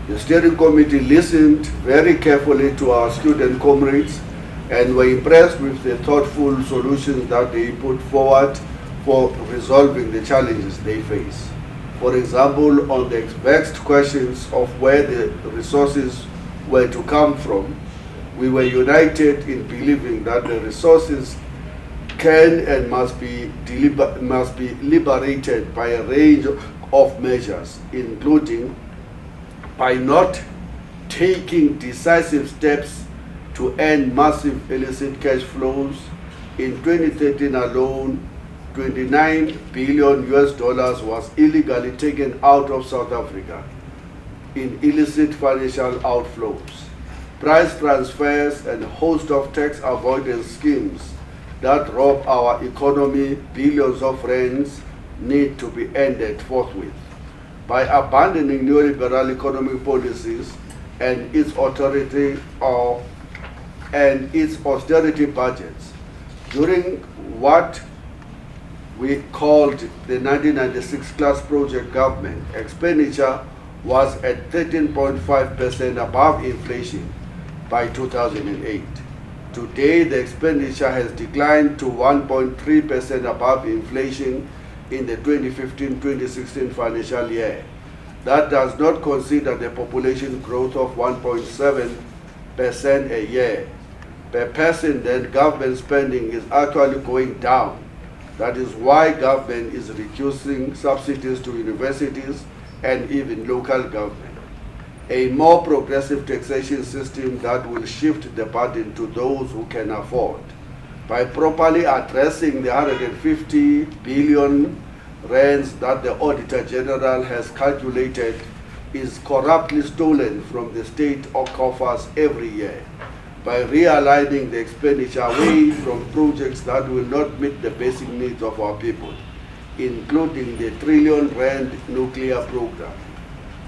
The steering committee listened very carefully to our student comrades and were impressed with the thoughtful solutions that they put forward for resolving the challenges they face. For example, on the vexed questions of where the resources were to come from, we were united in believing that the resources can and must be liberated by a range of measures, including by not taking decisive steps to end massive illicit cash flows. In 2013 alone, 29 billion US dollars was illegally taken out of South Africa in illicit financial outflows, price transfers, and a host of tax avoidance schemes that rob our economy billions of rands need to be ended forthwith. By abandoning neoliberal economic policies and its austerity budgets during what we called the 1996 class project government, expenditure was at 13.5% above inflation by 2008. Today, the expenditure has declined to 1.3% above inflation in the 2015-2016 financial year. That does not consider the population growth of 1.7% a year. Per person, then government spending is actually going down. That is why government is reducing subsidies to universities and even local government. A more progressive taxation system that will shift the burden to those who can afford. By properly addressing the 150 billion rands that the Auditor General has calculated is corruptly stolen from the state coffers every year. By realigning the expenditure away from projects that will not meet the basic needs of our people, including the trillion rand nuclear program.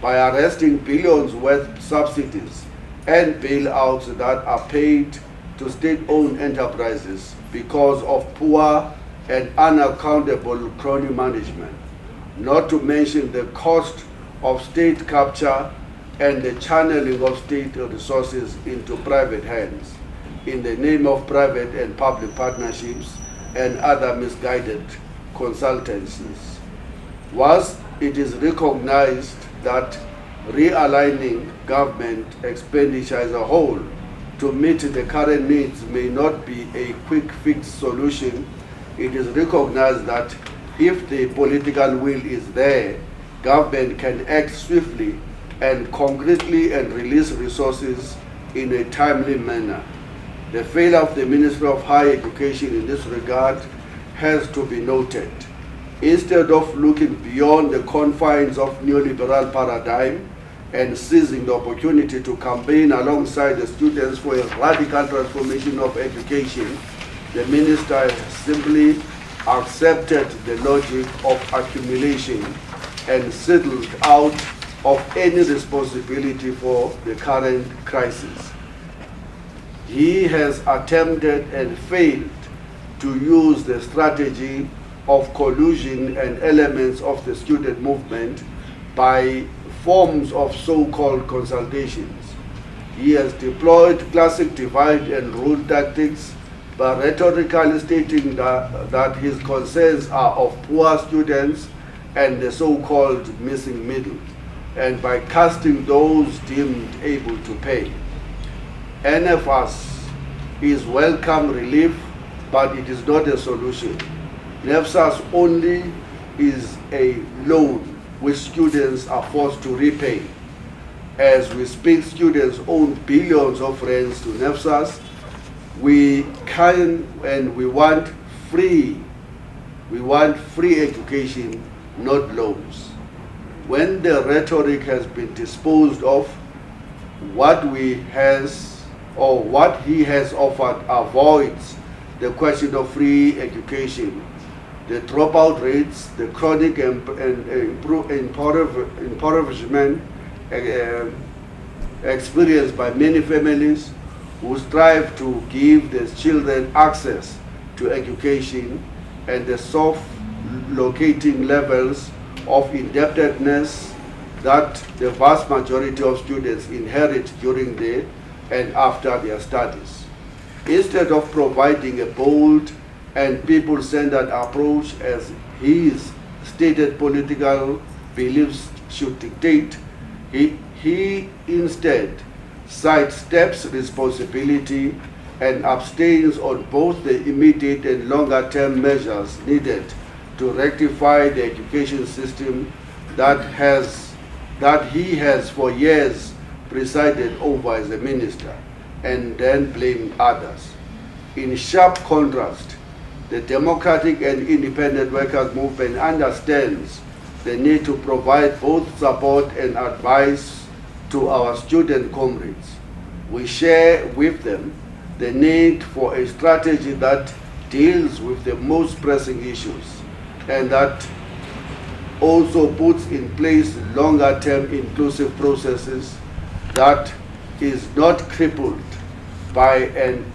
By arresting billions worth subsidies and bailouts that are paid to state-owned enterprises because of poor and unaccountable crony management, not to mention the cost of state capture and the channeling of state resources into private hands in the name of private and public partnerships and other misguided consultancies. Whilst it is recognized that realigning government expenditure as a whole to meet the current needs may not be a quick fix solution, it is recognized that if the political will is there, government can act swiftly and concretely and release resources in a timely manner. The failure of the Ministry of Higher Education in this regard has to be noted. Instead of looking beyond the confines of neoliberal paradigm and seizing the opportunity to campaign alongside the students for a radical transformation of education, the minister has simply accepted the logic of accumulation and settled out of any responsibility for the current crisis. He has attempted and failed to use the strategy of collusion and elements of the student movement by forms of so-called consultations. He has deployed classic divide and rule tactics by rhetorically stating that his concerns are of poor students and the so-called missing middle, and by casting those deemed able to pay. NFS is welcome relief, but it is not a solution. NFSAS only is a loan which students are forced to repay. As we speak, students own billions of rands to NFSAS. We can and we want free education, not loans. When the rhetoric has been disposed of, what he has offered avoids the question of free education. The dropout rates, the chronic impoverishment experienced by many families who strive to give their children access to education, and the soft locating levels of indebtedness that the vast majority of students inherit during and after their studies. Instead of providing a bold and people-centered approach as his stated political beliefs should dictate, he instead sidesteps responsibility and abstains on both the immediate and longer-term measures needed to rectify the education system that he has for years presided over as a minister, and then blame others. In sharp contrast, the democratic and independent workers' movement understands the need to provide both support and advice to our student comrades. We share with them the need for a strategy that deals with the most pressing issues and that also puts in place longer-term inclusive processes that is not crippled by an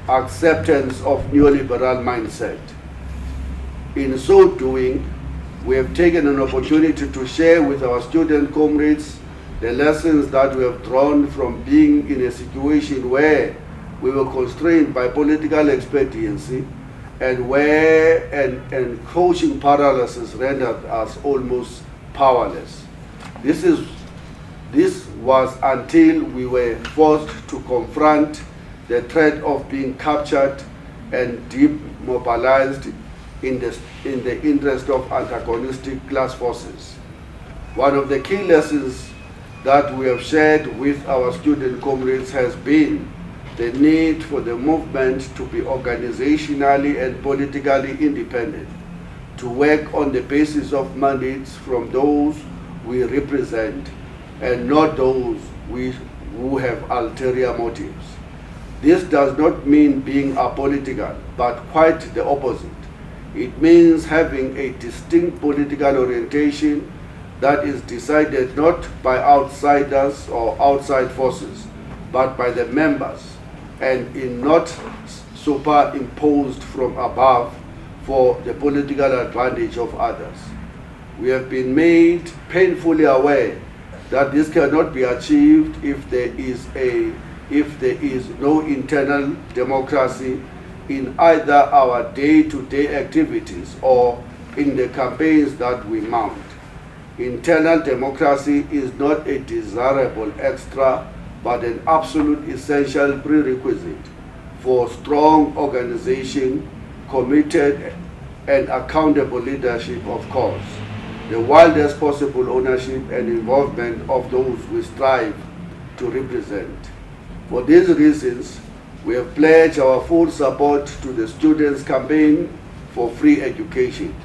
acceptance of neoliberal mindset. In so doing, we have taken an opportunity to share with our student comrades the lessons that we have drawn from being in a situation where we were constrained by political expediency and where an coaching paralysis rendered us almost powerless. This was until we were forced to confront the threat of being captured and demobilized in the interest of antagonistic class forces. One of the key lessons that we have shared with our student comrades has been the need for the movement to be organizationally and politically independent, to work on the basis of mandates from those we represent and not those who have ulterior motives. This does not mean being apolitical, but quite the opposite. It means having a distinct political orientation that is decided not by outsiders or outside forces, but by the members, and in not superimposed from above for the political advantage of others. We have been made painfully aware that this cannot be achieved if there is no internal democracy in either our day-to-day activities or in the campaigns that we mount. Internal democracy is not a desirable extra, but an absolute essential prerequisite for strong organization, committed and accountable leadership, of course, the widest possible ownership and involvement of those we strive to represent. For these reasons, we have pledged our full support to the Students' Campaign for Free Education.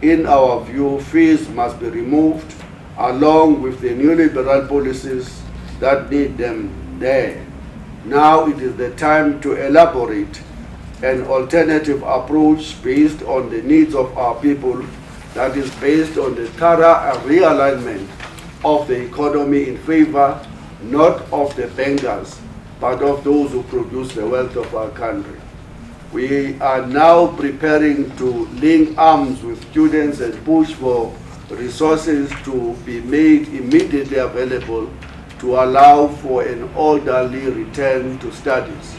In our view, fees must be removed along with the neoliberal policies that need them there. Now it is the time to elaborate an alternative approach based on the needs of our people, that is based on the thorough realignment of the economy in favor not of the bankers, but of those who produce the wealth of our country. We are now preparing to link arms with students and push for resources to be made immediately available to allow for an orderly return to studies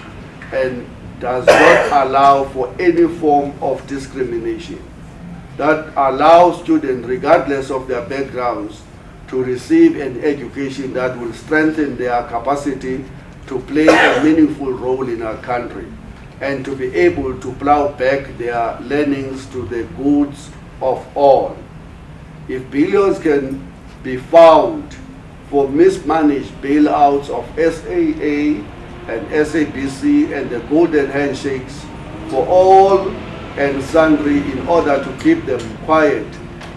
and does not allow for any form of discrimination, that allows students, regardless of their backgrounds, to receive an education that will strengthen their capacity to play a meaningful role in our country and to be able to plow back their learnings to the goods of all. If billions can be found for mismanaged bailouts of SAA and SABC and the golden handshakes for all and sundry in order to keep them quiet,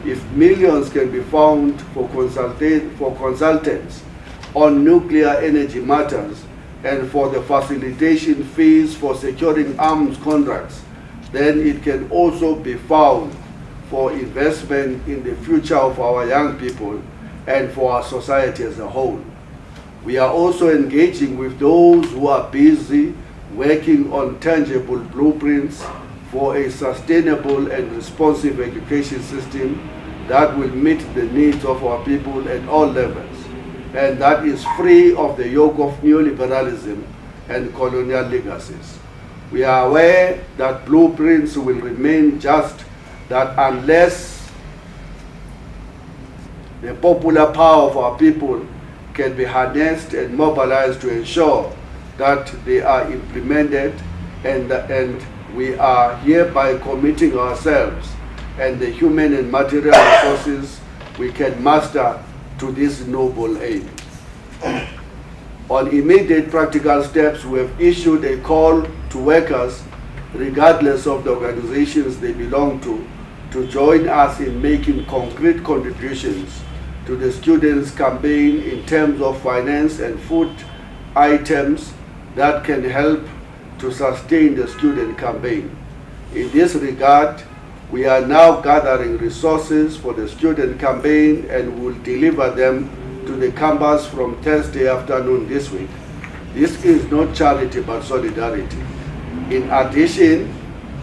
if millions can be found for consultants on nuclear energy matters and for the facilitation fees for securing arms contracts, then it can also be found for investment in the future of our young people and for our society as a whole. We are also engaging with those who are busy working on tangible blueprints for a sustainable and responsive education system that will meet the needs of our people at all levels, and that is free of the yoke of neoliberalism and colonial legacies. We are aware that blueprints will remain just that unless the popular power of our people can be harnessed and mobilized to ensure that they are implemented, and we are hereby committing ourselves and the human and material resources we can muster to this noble aim. On immediate practical steps, we have issued a call to workers, regardless of the organizations they belong to join us in making concrete contributions to the students' campaign in terms of finance and food items that can help to sustain the student campaign. In this regard, we are now gathering resources for the student campaign and will deliver them to the campus from Thursday afternoon this week. This is not charity but solidarity. In addition,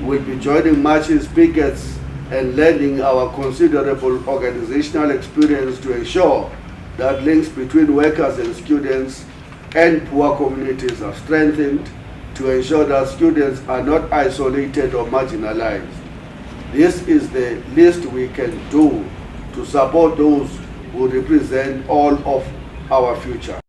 we'll be joining marches, pickets, and lending our considerable organizational experience to ensure that links between workers and students and poor communities are strengthened to ensure that students are not isolated or marginalized. This is the least we can do to support those who represent all of our future.